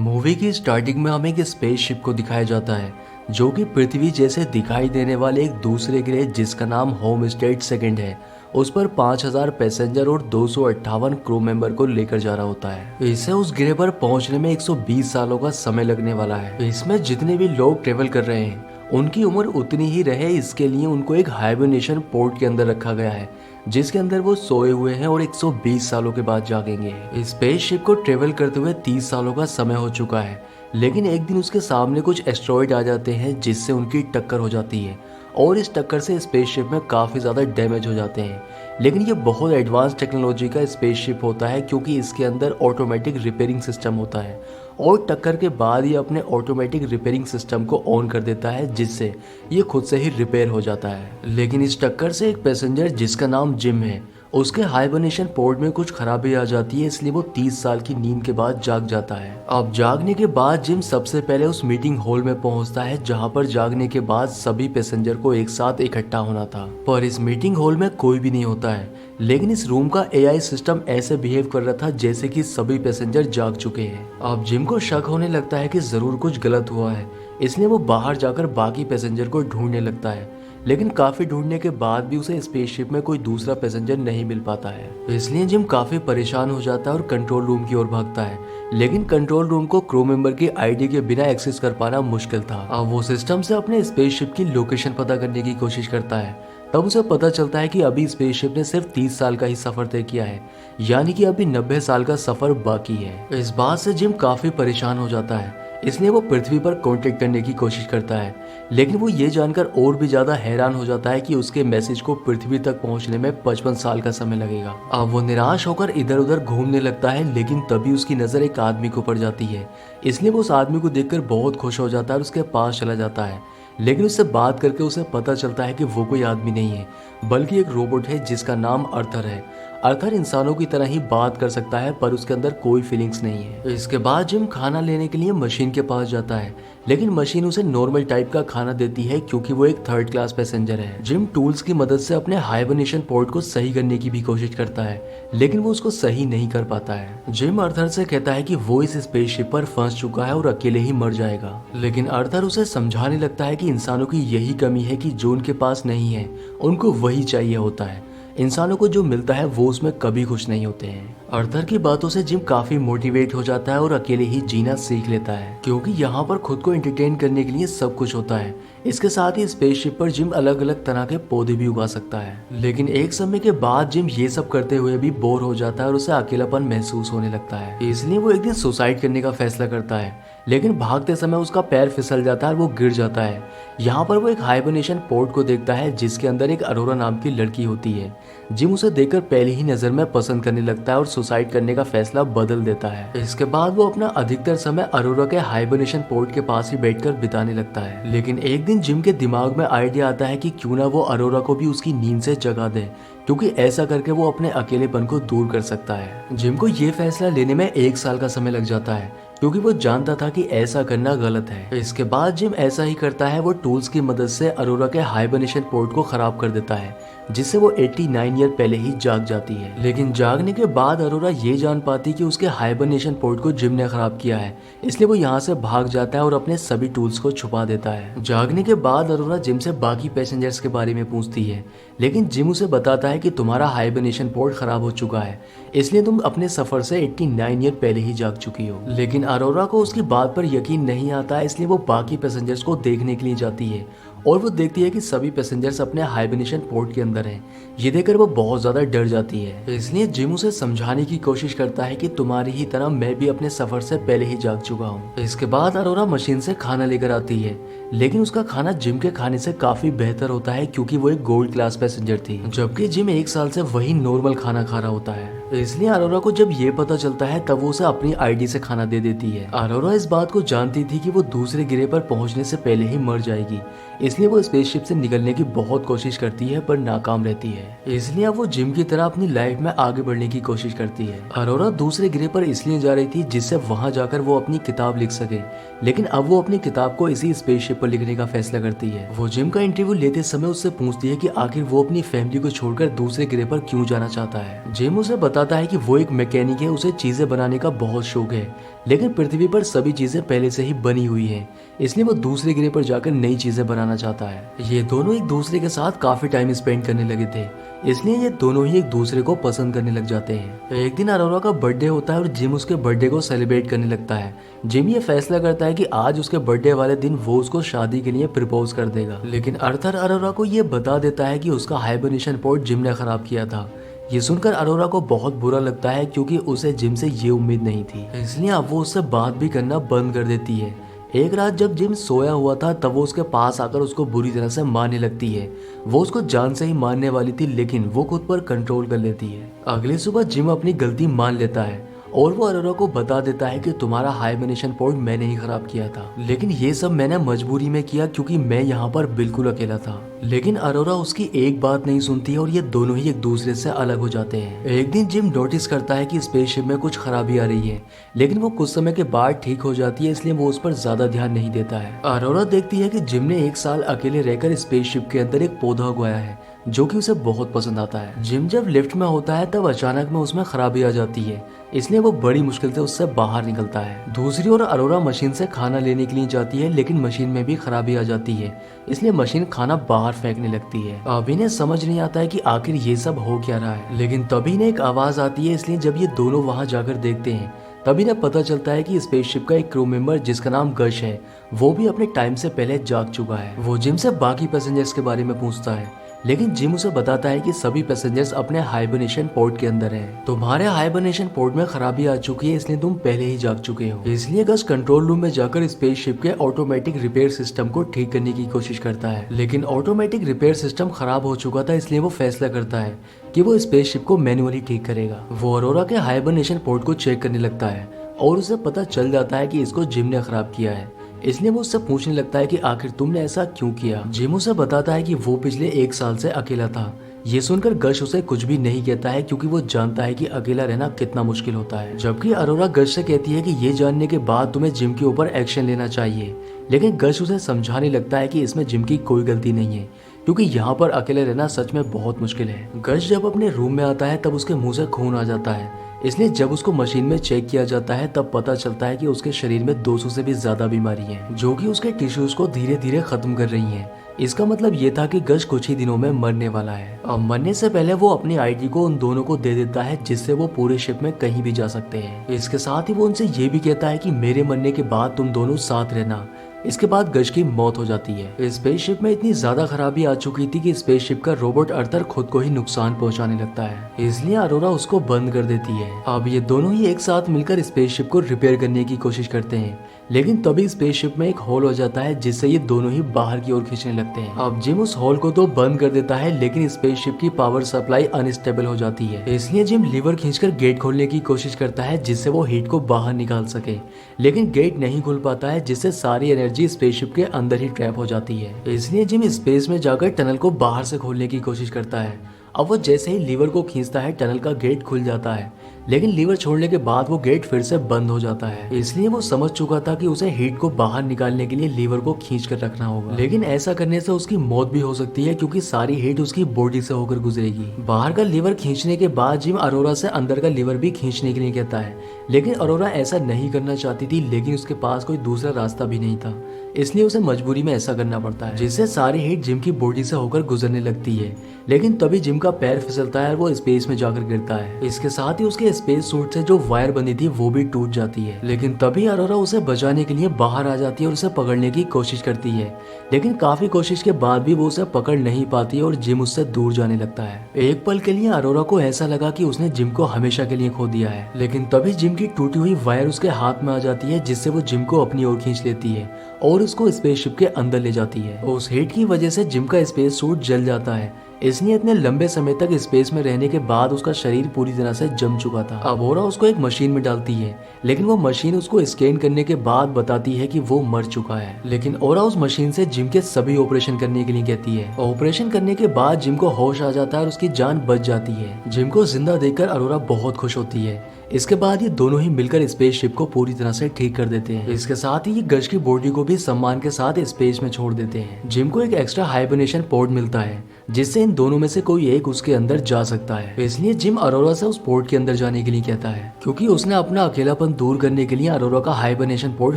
Movie की starting में हमें एक स्पेसशिप को दिखाया जाता है जो कि पृथ्वी जैसे दिखाई देने वाले एक दूसरे ग्रह जिसका नाम होम स्टेट सेकंड है उस पर 5000 पैसेंजर और 258 क्रू मेंबर को लेकर जा रहा होता है। इसे उस ग्रह पर पहुंचने में 120 सालों का समय लगने वाला है। इसमें जितने भी लोग ट्रेवल कर रहे हैं उनकी उम्र उतनी ही रहे, इसके लिए उनको एक हाइबरनेशन पोर्ट के अंदर रखा गया है जिसके अंदर वो सोए हुए हैं और 120 सालों के बाद जागेंगे। स्पेसशिप को ट्रेवल करते हुए 30 सालों का समय हो चुका है, लेकिन एक दिन उसके सामने कुछ एस्ट्रॉइड आ जाते हैं जिससे उनकी टक्कर हो जाती है और इस टक्कर से स्पेसशिप में काफ़ी ज़्यादा डैमेज हो जाते हैं। लेकिन ये बहुत एडवांस टेक्नोलॉजी का स्पेसशिप होता है क्योंकि इसके अंदर ऑटोमेटिक रिपेयरिंग सिस्टम होता है और टक्कर के बाद ये अपने ऑटोमेटिक रिपेयरिंग सिस्टम को ऑन कर देता है जिससे ये खुद से ही रिपेयर हो जाता है। लेकिन इस टक्कर से एक पैसेंजर जिसका नाम जिम है उसके हाइबरनेशन पोर्ट में कुछ खराबी आ जाती है, इसलिए वो 30 साल की नींद के बाद जाग जाता है। अब जागने के बाद जिम सबसे पहले उस मीटिंग हॉल में पहुंचता है जहां पर जागने के बाद सभी पैसेंजर को एक साथ इकट्ठा होना था, पर इस मीटिंग हॉल में कोई भी नहीं होता है। लेकिन इस रूम का एआई सिस्टम ऐसे बिहेव कर रहा था जैसे कि सभी पैसेंजर जाग चुके हैं। अब जिम को शक होने लगता है कि जरूर कुछ गलत हुआ है, इसलिए वो बाहर जाकर बाकी पैसेंजर को ढूंढने लगता है। लेकिन काफी ढूंढने के बाद भी उसे स्पेसशिप में कोई दूसरा पैसेंजर नहीं मिल पाता है, इसलिए जिम काफी परेशान हो जाता है और कंट्रोल रूम की ओर भागता है। लेकिन कंट्रोल रूम को क्रू मेंबर की आईडी के बिना एक्सेस कर पाना मुश्किल था। अब वो सिस्टम से अपने स्पेसशिप की लोकेशन पता करने की कोशिश करता है, तब उसे पता चलता है कि अभी स्पेसशिप ने सिर्फ 30 साल का ही सफर तय किया है, यानी कि अभी 90 साल का सफर बाकी है। इस बात से जिम काफी परेशान हो जाता है, इसलिए वो पृथ्वी पर कांटेक्ट करने की कोशिश करता है। लेकिन वो ये जानकर और भी ज्यादा हैरान हो जाता है कि उसके मैसेज को पृथ्वी तक पहुंचने में 55 साल का समय लगेगा। अब वो निराश होकर इधर उधर घूमने लगता है, लेकिन तभी उसकी नजर एक आदमी को पड़ जाती है, इसलिए वो उस आदमी को देखकर बहुत खुश हो जाता है और उसके पास चला जाता है। लेकिन उससे बात करके उसे पता चलता है कि वो कोई आदमी नहीं है बल्कि एक रोबोट है जिसका नाम अर्थर है। अर्थर इंसानों की तरह ही बात कर सकता है पर उसके अंदर कोई फीलिंग्स नहीं है। इसके बाद जिम खाना लेने के लिए मशीन के पास जाता है, लेकिन मशीन उसे नॉर्मल टाइप का खाना देती है क्योंकि वो एक थर्ड क्लास पैसेंजर है। जिम टूल्स की मदद से अपने हाइबरनेशन पोर्ट को सही करने की भी कोशिश करता है, लेकिन वो उसको सही नहीं कर पाता है। जिम अर्थर से कहता है कि वो इस स्पेसशिप पर फंस चुका है और अकेले ही मर जाएगा, लेकिन अर्थर उसे समझाने लगता है कि इंसानों की यही कमी है कि जो उनके पास नहीं है उनको वही चाहिए होता है। इंसानों को जो मिलता है वो उसमें कभी खुश नहीं होते हैं। अर्थर की बातों से जिम काफी मोटिवेट हो जाता है और अकेले ही जीना सीख लेता है क्योंकि यहाँ पर खुद को एंटरटेन करने के लिए सब कुछ होता है। इसके साथ ही स्पेसशिप पर जिम अलग अलग तरह के पौधे भी उगा सकता है। लेकिन एक समय के बाद जिम ये सब करते हुए भी बोर हो जाता है और उसे अकेलापन महसूस होने लगता है, इसलिए वो एक दिन सुसाइड करने का फैसला करता है। लेकिन भागते समय उसका पैर फिसल जाता है और वो गिर जाता है। यहाँ पर वो एक हाइबरनेशन पोर्ट को देखता है जिसके अंदर एक अरोरा नाम की लड़की होती है। जिम उसे देखकर पहली ही नजर में पसंद करने लगता है और सुसाइड करने का फैसला बदल देता है। इसके बाद वो अपना अधिकतर समय अरोरा के हाइबरनेशन पोर्ट के पास ही बैठकर बिताने लगता है। लेकिन एक दिन जिम के दिमाग में आइडिया आता है कि क्यों ना वो अरोरा को भी उसकी नींद से जगा दे, क्योंकि ऐसा करके वो अपने अकेलेपन को दूर कर सकता है। जिम को ये फैसला लेने में 1 साल का समय लग जाता है क्योंकि वो जानता था कि ऐसा करना गलत है। इसके बाद जिम ऐसा ही करता है, वो टूल्स की मदद से अरोरा के हाइबरनेशन पोर्ट को खराब कर देता है जिससे वो 89 ईयर पहले ही जाग जाती है। लेकिन जागने के बाद अरोरा ये जान पाती कि उसके हाइबरनेशन पोर्ट को जिम ने खराब किया है, इसलिए वो यहाँ से भाग जाता है और अपने सभी टूल्स को छुपा देता है। जागने के बाद अरोरा जिम से बाकी पैसेंजर्स के बारे में पूछती है, लेकिन जिम उसे बताता है कि तुम्हारा हाइबरनेशन पोर्ट खराब हो चुका है, इसलिए तुम अपने सफर से 89 ईयर पहले ही जाग चुकी हो। लेकिन अरोरा को उसकी बात पर यकीन नहीं आता, इसलिए वो बाकी पैसेंजर्स को देखने के लिए जाती है और वो देखती है कि सभी पैसेंजर्स अपने हाइबरनेशन पोर्ट के अंदर हैं। ये देखकर वो बहुत ज्यादा डर जाती है, इसलिए जिम उसे समझाने की कोशिश करता है कि तुम्हारी ही तरह मैं भी अपने सफर से पहले ही जाग चुका हूँ। इसके बाद अरोरा मशीन से खाना लेकर आती है, लेकिन उसका खाना जिम के खाने से काफी बेहतर होता है क्योंकि वो एक गोल्ड क्लास पैसेंजर थी, जबकि जिम 1 साल से वही नॉर्मल खाना खा रहा होता है। इसलिए अरोरा को जब ये पता चलता है तब वो उसे अपनी आईडी से खाना दे देती है। अरोरा इस बात को जानती थी कि वो दूसरे ग्रह पर पहुंचने से पहले ही मर जाएगी, इसलिए वो स्पेसशिप से निकलने की बहुत कोशिश करती है पर नाकाम रहती है। इसलिए अब वो जिम की तरह अपनी लाइफ में आगे बढ़ने की कोशिश करती है। अरोरा दूसरे ग्रह पर इसलिए जा रही थी जिससे वहां जाकर वो अपनी किताब लिख सके, लेकिन अब वो अपनी किताब को इसी स्पेसशिप पर लिखने का फैसला करती है। वो जिम का इंटरव्यू लेते समय उससे पूछती है कि आखिर वो अपनी फैमिली को छोड़कर दूसरे ग्रह पर क्यों जाना चाहता है। जिम उसे बता बताता है कि वो एक मैकेनिक है, उसे चीजें बनाने का बहुत शौक है, लेकिन पृथ्वी पर सभी चीजें पहले से ही बनी हुई हैं, इसलिए वो दूसरे ग्रह पर जाकर नई चीजें बनाना चाहता है। ये दोनों एक दूसरे के साथ काफी टाइम स्पेंड करने लगे थे, इसलिए ये दोनों ही एक दूसरे को पसंद करने लग जाते हैं। एक दिन अरोरा का बर्थडे होता है और जिम उसके बर्थडे को सेलिब्रेट करने लगता है। जिम ये फैसला करता है कि आज उसके बर्थडे वाले दिन वो उसको शादी के लिए प्रपोज कर देगा, लेकिन अर्थर अरोरा को ये बता देता है कि उसका हाइबरनेशन पोर्ट जिम ने खराब किया था। ये सुनकर अरोरा को बहुत बुरा लगता है क्योंकि उसे जिम से ये उम्मीद नहीं थी, इसलिए अब वो उससे बात भी करना बंद कर देती है। एक रात जब जिम सोया हुआ था तब वो उसके पास आकर उसको बुरी तरह से मारने लगती है। वो उसको जान से ही मारने वाली थी, लेकिन वो खुद पर कंट्रोल कर लेती है। अगली सुबह जिम अपनी गलती मान लेता है और वो अरोरा को बता देता है कि तुम्हारा हाइबरनेशन पोर्ट मैंने ही खराब किया था, लेकिन ये सब मैंने मजबूरी में किया क्योंकि मैं यहाँ पर बिल्कुल अकेला था। लेकिन अरोरा उसकी एक बात नहीं सुनती है और ये दोनों ही एक दूसरे से अलग हो जाते हैं। एक दिन जिम नोटिस करता है कि स्पेसशिप में कुछ खराबी आ रही है, लेकिन वो कुछ समय के बाद ठीक हो जाती है, इसलिए वो उस पर ज्यादा ध्यान नहीं देता है। अरोरा देखती है कि जिम ने 1 साल अकेले रहकर स्पेसशिप के अंदर एक पौधा उगाया है जो कि उसे बहुत पसंद आता है। जिम जब लिफ्ट में होता है तब अचानक में उसमें खराबी आ जाती है, इसलिए वो बड़ी मुश्किल से उससे बाहर निकलता है। दूसरी ओर अरोरा मशीन से खाना लेने के लिए जाती है, लेकिन मशीन में भी खराबी आ जाती है, इसलिए मशीन खाना बाहर फेंकने लगती है। अब इन्हें समझ नहीं आता है कि आखिर ये सब हो क्या रहा है, लेकिन तभी इन्हें एक आवाज आती है, इसलिए जब ये दोनों वहां जाकर देखते हैं तभी इन्हें पता चलता है कि स्पेसशिप का एक क्रू मेंबर जिसका नाम गश है वो भी अपने टाइम से पहले जाग चुका है। वो जिम से बाकी पैसेंजर्स के बारे में पूछता है, लेकिन जिम उसे बताता है कि सभी पैसेंजर्स अपने हाइबरनेशन पोर्ट के अंदर हैं। तुम्हारे हाइबरनेशन पोर्ट में खराबी आ चुकी है, इसलिए तुम पहले ही जाग चुके हो। इसलिए गश कंट्रोल रूम में जाकर स्पेसशिप के ऑटोमेटिक रिपेयर सिस्टम को ठीक करने की कोशिश करता है, लेकिन ऑटोमेटिक रिपेयर सिस्टम खराब हो चुका था, इसलिए वो फैसला करता है कि वो स्पेसशिप को मैनुअली ठीक करेगा। वो अरोरा के हाइबरनेशन पोर्ट को चेक करने लगता है और उसे पता चल जाता है कि इसको जिम ने खराब किया है, इसलिए वो उससे पूछने लगता है कि आखिर तुमने ऐसा क्यों किया। जिम उसे बताता है कि वो पिछले 1 साल से अकेला था। ये सुनकर गश उसे कुछ भी नहीं कहता है क्योंकि वो जानता है कि अकेला रहना कितना मुश्किल होता है। जबकि अरोरा गश से कहती है कि ये जानने के बाद तुम्हें जिम के ऊपर एक्शन लेना चाहिए, लेकिन गश उसे समझाने लगता है कि इसमें जिम की कोई गलती नहीं है क्योंकि यहाँ पर अकेले रहना सच में बहुत मुश्किल है। गश जब अपने रूम में आता है तब उसके मुंह से खून आ जाता है, इसलिए जब उसको मशीन में चेक किया जाता है तब पता चलता है कि उसके शरीर में 200 से भी ज्यादा बीमारी है जो कि उसके टिश्यूज को धीरे धीरे खत्म कर रही हैं। इसका मतलब ये था कि गश कुछ ही दिनों में मरने वाला है। अब मरने से पहले वो अपनी आईडी को उन दोनों को दे देता है जिससे वो पूरे शिप में कहीं भी जा सकते हैं। इसके साथ ही वो उनसे ये भी कहता है कि मेरे मरने के बाद तुम दोनों साथ रहना। इसके बाद गश की मौत हो जाती है। स्पेसशिप में इतनी ज्यादा खराबी आ चुकी थी कि स्पेसशिप का रोबोट अर्थर खुद को ही नुकसान पहुंचाने लगता है, इसलिए अरोरा उसको बंद कर देती है। अब ये दोनों ही एक साथ मिलकर स्पेसशिप को रिपेयर करने की कोशिश करते हैं, लेकिन तभी स्पेसशिप में एक होल हो जाता है जिससे ये दोनों ही बाहर की ओर खींचने लगते हैं। अब जिम उस होल को तो बंद कर देता है, लेकिन स्पेसशिप की पावर सप्लाई अनस्टेबल हो जाती है, इसलिए जिम लीवर खींचकर गेट खोलने की कोशिश करता है जिससे वो हीट को बाहर निकाल सके, लेकिन गेट नहीं खुल पाता है जिससे सारी एनर्जी स्पेसशिप के अंदर ही ट्रैप हो जाती है। इसलिए जिम स्पेस में जाकर टनल को बाहर से खोलने की कोशिश करता है। अब वो जैसे ही लीवर को खींचता है टनल का गेट खुल जाता है, लेकिन लीवर छोड़ने के बाद वो गेट फिर से बंद हो जाता है। इसलिए वो समझ चुका था कि उसे हीट को बाहर निकालने के लिए लीवर को खींच कर रखना होगा, लेकिन ऐसा करने से उसकी मौत भी हो सकती है क्योंकि सारी हीट उसकी बॉडी से होकर गुजरेगी। बाहर का लीवर खींचने के बाद जिम अरोरा से अंदर का लीवर भी खींचने के लिए कहता है, लेकिन अरोरा ऐसा नहीं करना चाहती थी, लेकिन उसके पास कोई दूसरा रास्ता भी नहीं था, इसलिए उसे मजबूरी में ऐसा करना पड़ता है, जिससे सारी हीट जिम की बॉडी से होकर गुजरने लगती है। लेकिन तभी जिम का पैर फिसलता है और वो स्पेस में जाकर गिरता है। इसके साथ ही उसके स्पेस सूट से जो वायर बंधी थी वो भी टूट जाती है, लेकिन तभी अरोरा उसे बचाने के लिए बाहर आ जाती है और उसे पकड़ने की कोशिश करती है, लेकिन काफी कोशिश के बाद भी वो उसे पकड़ नहीं पाती है और जिम उससे दूर जाने लगता है। एक पल के लिए अरोरा को ऐसा लगा कि उसने जिम को हमेशा के लिए खो दिया है, लेकिन तभी जिम की टूटी हुई वायर उसके हाथ में आ जाती है जिससे वो जिम को अपनी ओर खींच लेती है और उसको स्पेसशिप के अंदर ले जाती है। उस हीट की वजह से जिम का स्पेस सूट जल जाता है, इसलिए इतने लंबे समय तक स्पेस में रहने के बाद उसका शरीर पूरी तरह से जम चुका था। अब ओरा उसको एक मशीन में डालती है, लेकिन वो मशीन उसको स्कैन करने के बाद बताती है कि वो मर चुका है। लेकिन ओरा उस मशीन से जिम के सभी ऑपरेशन करने के लिए कहती है। ऑपरेशन करने के बाद जिम को होश आ जाता है और उसकी जान बच जाती है। जिम को जिंदा देखकर अरोरा बहुत खुश होती है। इसके बाद ये दोनों ही मिलकर स्पेसशिप को पूरी तरह से ठीक कर देते हैं। इसके साथ ही ये गश की बॉडी को भी सम्मान के साथ स्पेस में छोड़ देते हैं। जिम को एक एक्स्ट्रा हाइबरनेशन पोर्ट मिलता है जिससे इन दोनों में से कोई एक उसके अंदर जा सकता है। तो इसलिए जिम अरोरा से उस पोर्ट के अंदर जाने के लिए कहता है, क्योंकि उसने अपना अकेलापन दूर करने के लिए अरोरा का हाइबरनेशन पोर्ट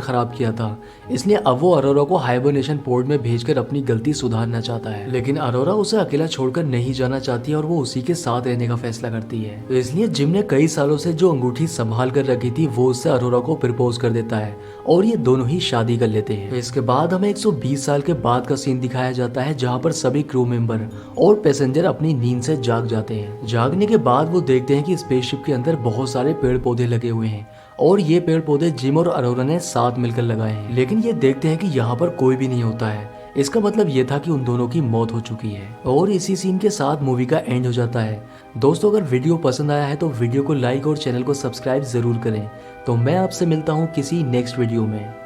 खराब किया था। इसलिए अब वो अरोरा को हाइबरनेशन पोर्ट में भेजकर अपनी गलती सुधारना चाहता है। लेकिन अरोरा उसे अकेला छोड़कर नहीं जाना चाहती है और वो उसी के साथ रहने का फैसला करती है। तो इसलिए जिम ने कई सालों से जो अंगूठी संभाल कर रखी थी वो उससे अरोरा को प्रपोज कर देता है और ये दोनों ही शादी कर लेते हैं। तो इसके बाद हमें 120 साल के बाद का सीन दिखाया जाता है, जहाँ पर सभी क्रू मेंबर और पैसेंजर अपनी नींद से जाग जाते हैं। जागने के बाद वो देखते हैं कि स्पेसशिप के अंदर बहुत सारे पेड़ पौधे लगे हुए हैं और ये पेड़ पौधे जिम और अरोरा ने साथ मिलकर लगाए हैं। लेकिन ये देखते हैं कि यहाँ पर कोई भी नहीं होता है। इसका मतलब ये था कि उन दोनों की मौत हो चुकी है और इसी सीन के साथ मूवी का एंड हो जाता है। दोस्तों, अगर वीडियो पसंद आया है तो वीडियो को लाइक और चैनल को सब्सक्राइब जरूर करें। तो मैं आपसे मिलता हूँ किसी नेक्स्ट वीडियो में।